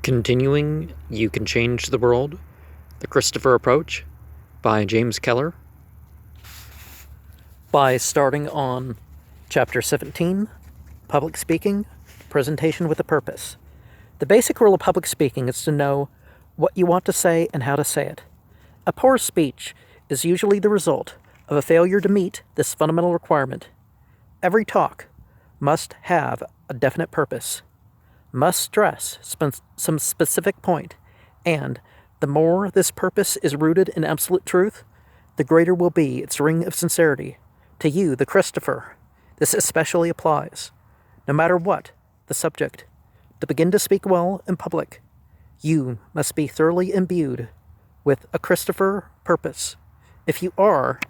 Continuing You Can Change the World, The Christopher Approach by James Keller. By starting on Chapter 17, Public Speaking, Presentation with a Purpose. The basic rule of public speaking is to know what you want to say and how to say it. A poor speech is usually the result of a failure to meet this fundamental requirement. Every talk must have a definite purpose, must stress some specific point, and the more this purpose is rooted in absolute truth, the greater will be its ring of sincerity. To you, the Christopher, this especially applies. No matter what the subject, to begin to speak well in public, you must be thoroughly imbued with a Christopher purpose. If you are,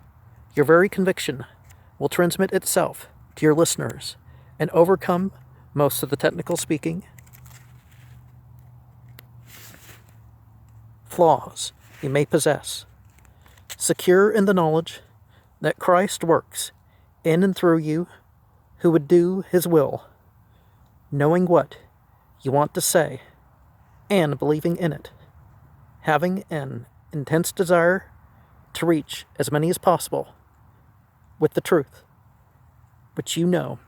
your very conviction will transmit itself to your listeners and overcome most of the technical speaking flaws you may possess. Secure in the knowledge that Christ works in and through you who would do his will, knowing what you want to say and believing in it, having an intense desire to reach as many as possible with the truth, which you know,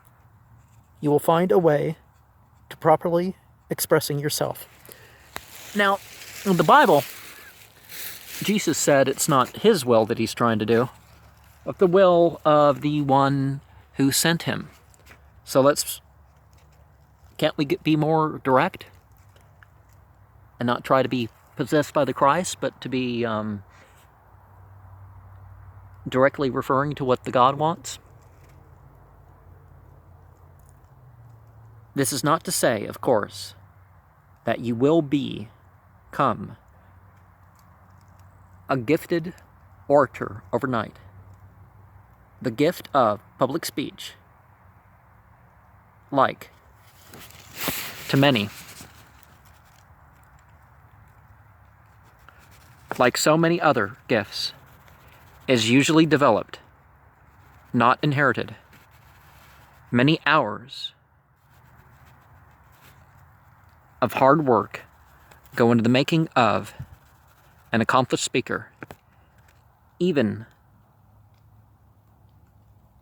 you will find a way to properly expressing yourself. Now, in the Bible, Jesus said it's not his will that he's trying to do, but the will of the one who sent him. So can't we be more direct and not try to be possessed by the Christ, but to be directly referring to what the God wants? This is not to say, of course, that you will become a gifted orator overnight. The gift of public speech, like to many, like so many other gifts, is usually developed, not inherited. Many hours of hard work go into the making of an accomplished speaker. Even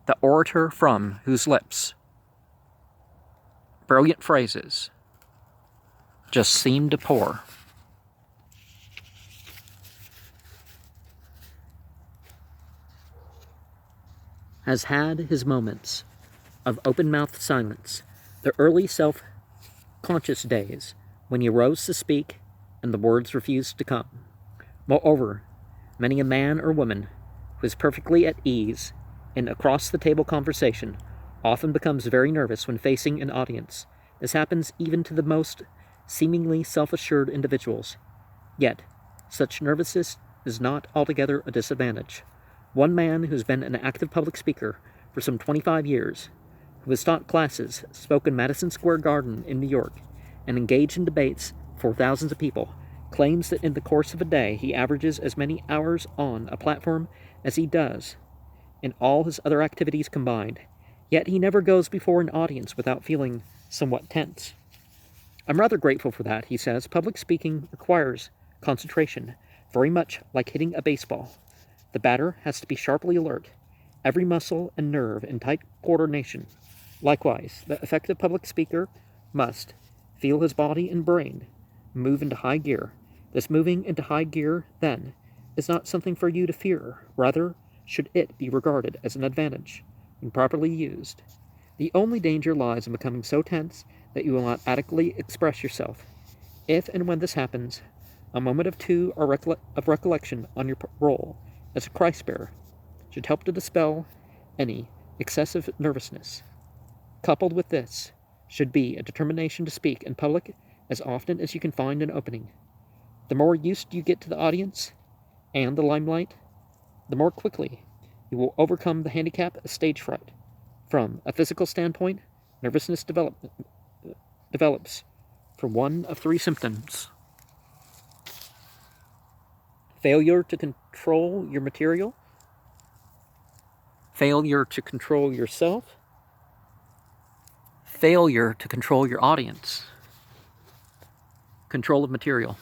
the orator from whose lips brilliant phrases just seem to pour. Has had his moments of open-mouthed silence, the early self-conscious days when he rose to speak and the words refused to come. Moreover, many a man or woman who is perfectly at ease in across-the-table conversation often becomes very nervous when facing an audience. This happens even to the most seemingly self-assured individuals. Yet, such nervousness is not altogether a disadvantage. One man who's been an active public speaker for some 25 years, who has taught classes, spoke in Madison Square Garden in New York, and engaged in debates for thousands of people, claims that in the course of a day he averages as many hours on a platform as he does in all his other activities combined. Yet he never goes before an audience without feeling somewhat tense. I'm rather grateful for that, he says. Public speaking requires concentration, very much like hitting a baseball. The batter has to be sharply alert, every muscle and nerve in tight coordination. Likewise, the effective public speaker must feel his body and brain move into high gear. This moving into high gear, then, is not something for you to fear. Rather, should it be regarded as an advantage, when properly used. The only danger lies in becoming so tense that you will not adequately express yourself. If and when this happens, a moment of two of recollection on your role as a Christ-bearer should help to dispel any excessive nervousness. Coupled with this should be a determination to speak in public as often as you can find an opening. The more used you get to the audience and the limelight, the more quickly you will overcome the handicap of stage fright. From a physical standpoint, nervousness develops from one of three symptoms: failure to control your material, failure to control yourself, failure to control your audience. control of material.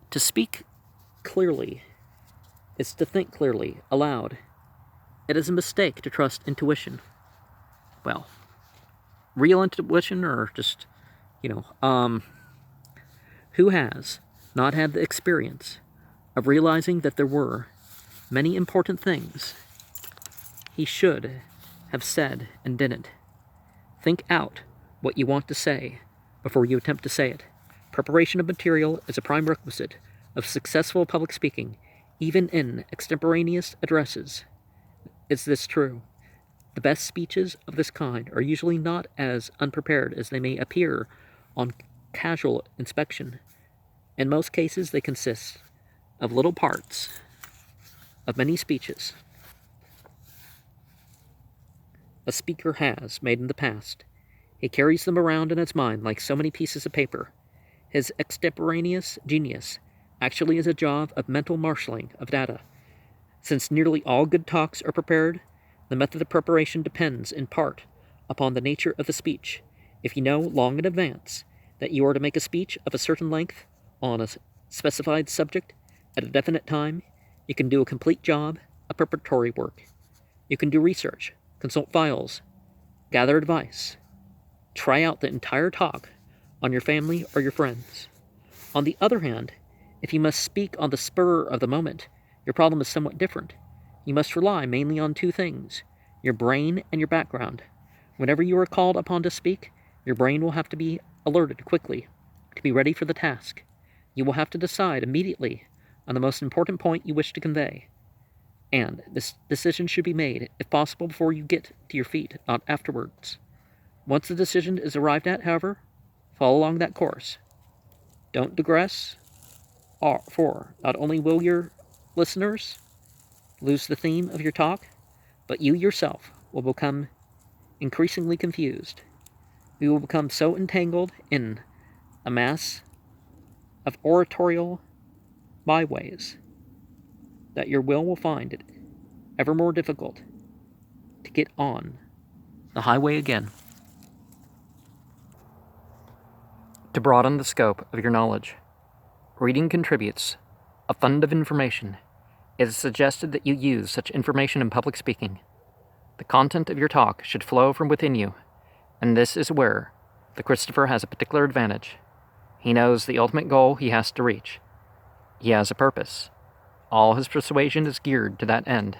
To speak clearly is to think clearly, aloud. It is a mistake to trust intuition. Well, real intuition or just, who has not had the experience of realizing that there were many important things he should have said and didn't? Think out what you want to say before you attempt to say it. Preparation of material is a prime requisite of successful public speaking, even in extemporaneous addresses. Is this true? The best speeches of this kind are usually not as unprepared as they may appear on casual inspection. In most cases, they consist of little parts of many speeches a speaker has made in the past. He carries them around in his mind like so many pieces of paper. His extemporaneous genius actually is a job of mental marshalling of data. Since nearly all good talks are prepared, the method of preparation depends in part upon the nature of the speech. If you know long in advance that you are to make a speech of a certain length on a specified subject at a definite time, you can do a complete job of preparatory work. You can do research, consult files, gather advice, try out the entire talk on your family or your friends. On the other hand, if you must speak on the spur of the moment, your problem is somewhat different. You must rely mainly on two things, your brain and your background. Whenever you are called upon to speak, your brain will have to be alerted quickly to be ready for the task. You will have to decide immediately on the most important point you wish to convey. And this decision should be made, if possible, before you get to your feet, not afterwards. Once the decision is arrived at, however, follow along that course. Don't digress, for not only will your listeners lose the theme of your talk, but you yourself will become increasingly confused. You will become so entangled in a mass of oratorial byways that your will find it ever more difficult to get on the highway again. To broaden the scope of your knowledge, reading contributes a fund of information. It is suggested that you use such information in public speaking. The content of your talk should flow from within you, and this is where the Christopher has a particular advantage. He knows the ultimate goal he has to reach. He has a purpose. All his persuasion is geared to that end.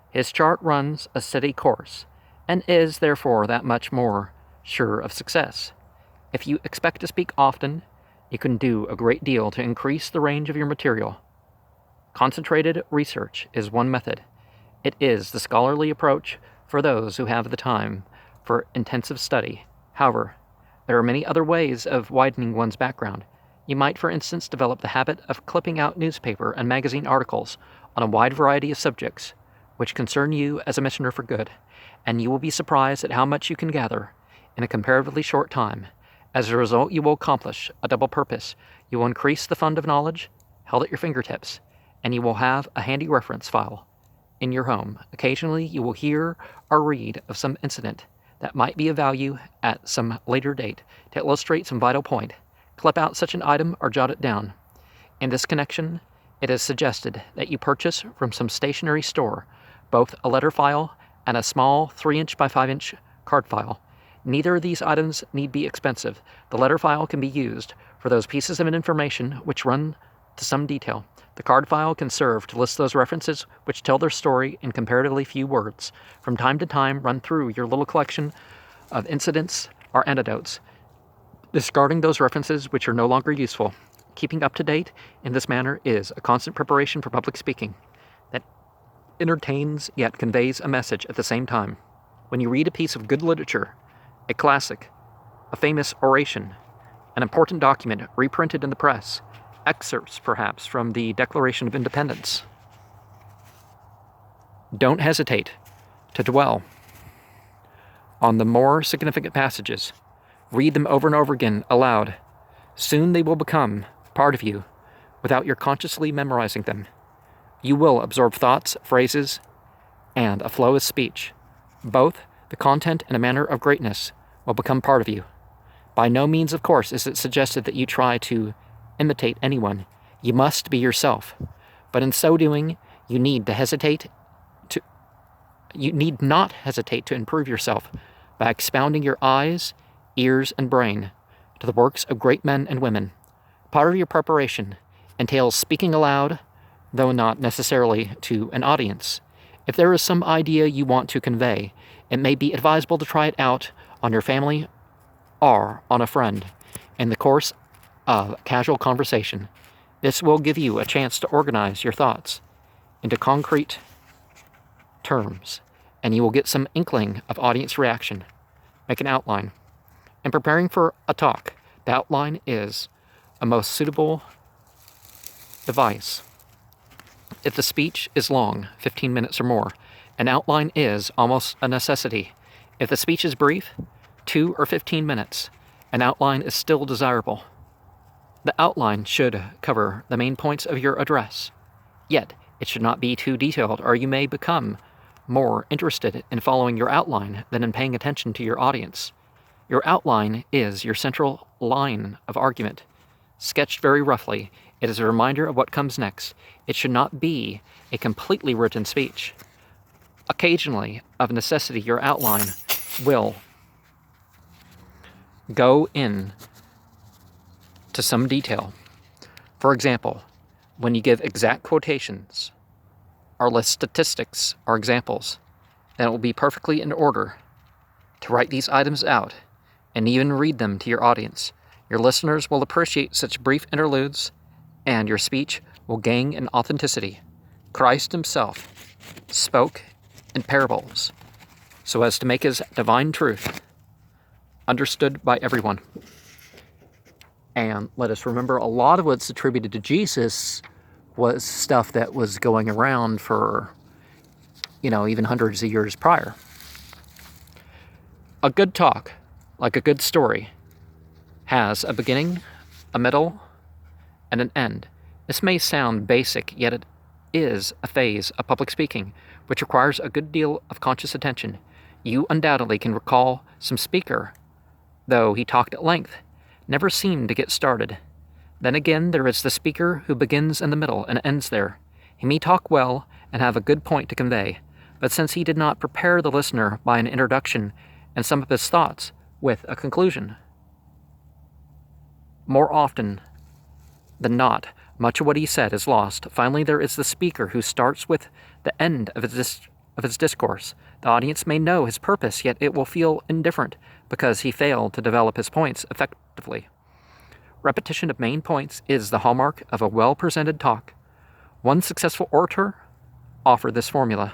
His chart runs a steady course, and is therefore that much more sure of success. If you expect to speak often, you can do a great deal to increase the range of your material. Concentrated research is one method. It is the scholarly approach for those who have the time for intensive study. However, there are many other ways of widening one's background. You might, for instance, develop the habit of clipping out newspaper and magazine articles on a wide variety of subjects which concern you as a missioner for good, and you will be surprised at how much you can gather in a comparatively short time. As a result, you will accomplish a double purpose. You will increase the fund of knowledge held at your fingertips, and you will have a handy reference file in your home. Occasionally, you will hear or read of some incident that might be of value at some later date. To illustrate some vital point, clip out such an item or jot it down. In this connection, it is suggested that you purchase from some stationery store both a letter file and a small 3-inch by 5-inch card file. Neither of these items need be expensive. The letter file can be used for those pieces of information which run to some detail. The card file can serve to list those references which tell their story in comparatively few words. From time to time, run through your little collection of incidents or anecdotes, discarding those references which are no longer useful. Keeping up to date in this manner is a constant preparation for public speaking that entertains yet conveys a message at the same time. When you read a piece of good literature, a classic, a famous oration, an important document reprinted in the press, excerpts perhaps from the Declaration of Independence, don't hesitate to dwell on the more significant passages. Read them over and over again aloud. Soon they will become part of you without your consciously memorizing them. You will absorb thoughts, phrases, and a flow of speech. Both the content and a manner of greatness will become part of you. By no means, of course, is it suggested that you try to imitate anyone. You must be yourself. But in so doing, you need not hesitate to improve yourself by expounding your eyes, ears, and brain to the works of great men and women. Part of your preparation entails speaking aloud, though not necessarily to an audience. If there is some idea you want to convey, it may be advisable to try it out on your family or on a friend in the course of casual conversation. This will give you a chance to organize your thoughts into concrete terms, and you will get some inkling of audience reaction. Make an outline. In preparing for a talk, the outline is a most suitable device. If the speech is long, 15 minutes or more, an outline is almost a necessity. If the speech is brief, 2 or 15 minutes, an outline is still desirable. The outline should cover the main points of your address, yet it should not be too detailed, or you may become more interested in following your outline than in paying attention to your audience. Your outline is your central line of argument. Sketched very roughly, it is a reminder of what comes next. It should not be a completely written speech. Occasionally, of necessity, your outline will go in to some detail. For example, when you give exact quotations or list statistics or examples, then it will be perfectly in order to write these items out and even read them to your audience. Your listeners will appreciate such brief interludes, and your speech will gain in authenticity. Christ himself spoke in parables so as to make his divine truth understood by everyone. And let us remember, a lot of what's attributed to Jesus was stuff that was going around for, even hundreds of years prior. A good talk, like a good story, has a beginning, a middle, and an end. This may sound basic, yet it is a phase of public speaking, which requires a good deal of conscious attention. You undoubtedly can recall some speaker, though he talked at length, never seemed to get started. Then again, there is the speaker who begins in the middle and ends there. He may talk well and have a good point to convey, but since he did not prepare the listener by an introduction and some of his thoughts with a conclusion, more often than not, much of what he said is lost. Finally, there is the speaker who starts with the end of his discourse. The audience may know his purpose, yet it will feel indifferent because he failed to develop his points effectively. Repetition of main points is the hallmark of a well-presented talk. One successful orator offered this formula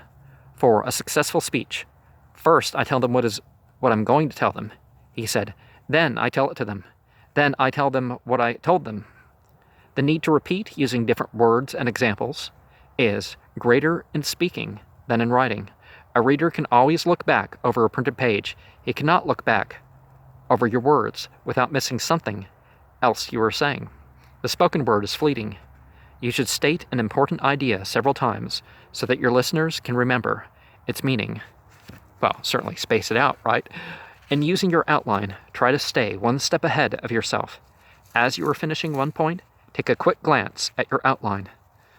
for a successful speech. First, I tell them what I'm going to tell them, he said. Then I tell it to them. Then I tell them what I told them. The need to repeat using different words and examples is greater in speaking than in writing. A reader can always look back over a printed page. He cannot look back over your words without missing something else you are saying. The spoken word is fleeting. You should state an important idea several times so that your listeners can remember its meaning. Well, certainly space it out, right? In using your outline, try to stay one step ahead of yourself. As you are finishing one point, take a quick glance at your outline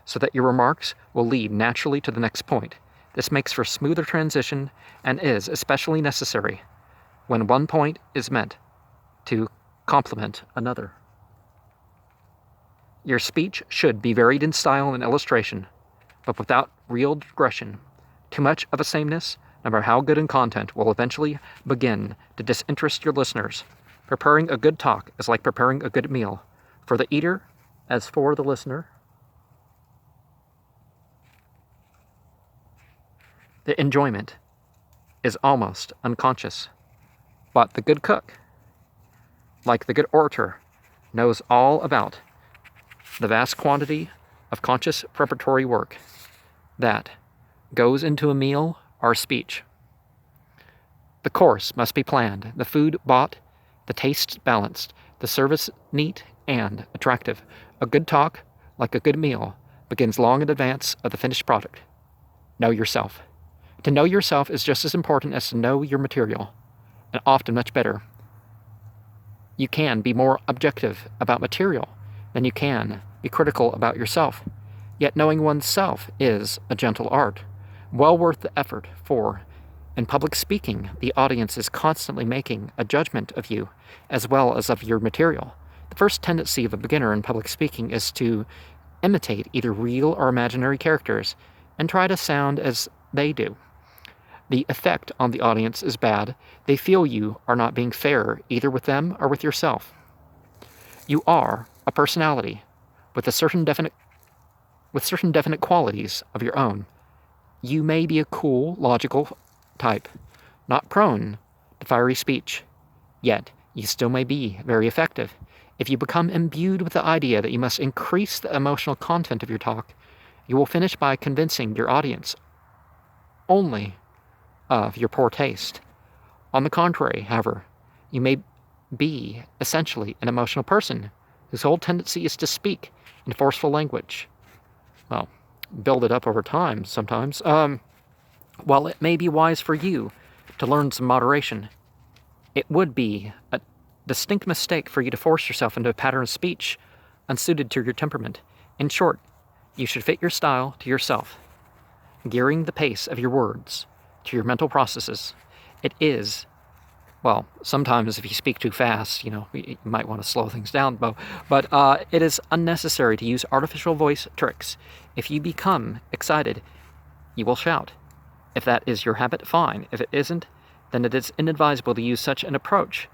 so that your remarks will lead naturally to the next point. This makes for smoother transition and is especially necessary when one point is meant to complement another. Your speech should be varied in style and illustration, but without real digression. Too much of a sameness, no matter how good in content, will eventually begin to disinterest your listeners. Preparing a good talk is like preparing a good meal, for the eater as for the listener. The enjoyment is almost unconscious, but the good cook, like the good orator, knows all about the vast quantity of conscious preparatory work that goes into a meal or speech. The course must be planned, the food bought, the taste balanced, the service neat and attractive. A good talk, like a good meal, begins long in advance of the finished product. Know yourself. To know yourself is just as important as to know your material, and often much better. You can be more objective about material then you can be critical about yourself. Yet knowing oneself is a gentle art, well worth the effort, for in public speaking, the audience is constantly making a judgment of you as well as of your material. The first tendency of a beginner in public speaking is to imitate either real or imaginary characters and try to sound as they do. The effect on the audience is bad. They feel you are not being fair either with them or with yourself. You are a personality with certain definite qualities of your own. You may be a cool, logical type, not prone to fiery speech, yet you still may be very effective. If you become imbued with the idea that you must increase the emotional content of your talk, you will finish by convincing your audience only of your poor taste. On the contrary, however, you may be essentially an emotional person whose whole tendency is to speak in forceful language. Well, build it up over time sometimes. While it may be wise for you to learn some moderation, it would be a distinct mistake for you to force yourself into a pattern of speech unsuited to your temperament. In short, you should fit your style to yourself, gearing the pace of your words to your mental processes. It is, well, sometimes if you speak too fast, you might want to slow things down, but it is unnecessary to use artificial voice tricks. If you become excited, you will shout. If that is your habit, fine. If it isn't, then it is inadvisable to use such an approach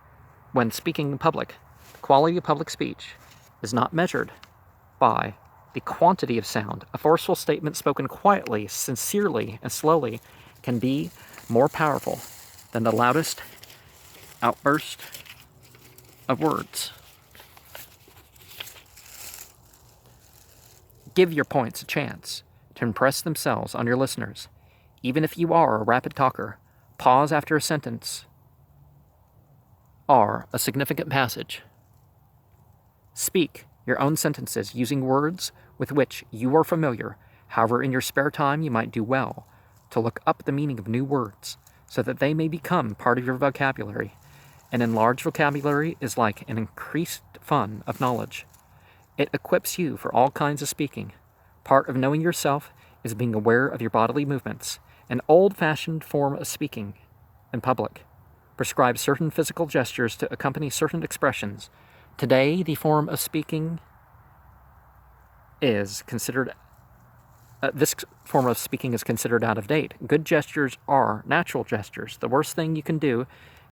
when speaking in public. The quality of public speech is not measured by the quantity of sound. A forceful statement spoken quietly, sincerely, and slowly can be more powerful than the loudest outburst of words. Give your points a chance to impress themselves on your listeners. Even if you are a rapid talker, pause after a sentence or a significant passage. Speak your own sentences using words with which you are familiar. However, in your spare time, you might do well to look up the meaning of new words so that they may become part of your vocabulary. An enlarged vocabulary is like an increased fund of knowledge. It equips you for all kinds of speaking. Part of knowing yourself is being aware of your bodily movements. An old-fashioned form of speaking in public prescribes certain physical gestures to accompany certain expressions. Today, the form of speaking is considered this form of speaking is considered out of date. Good gestures are natural gestures. The worst thing you can do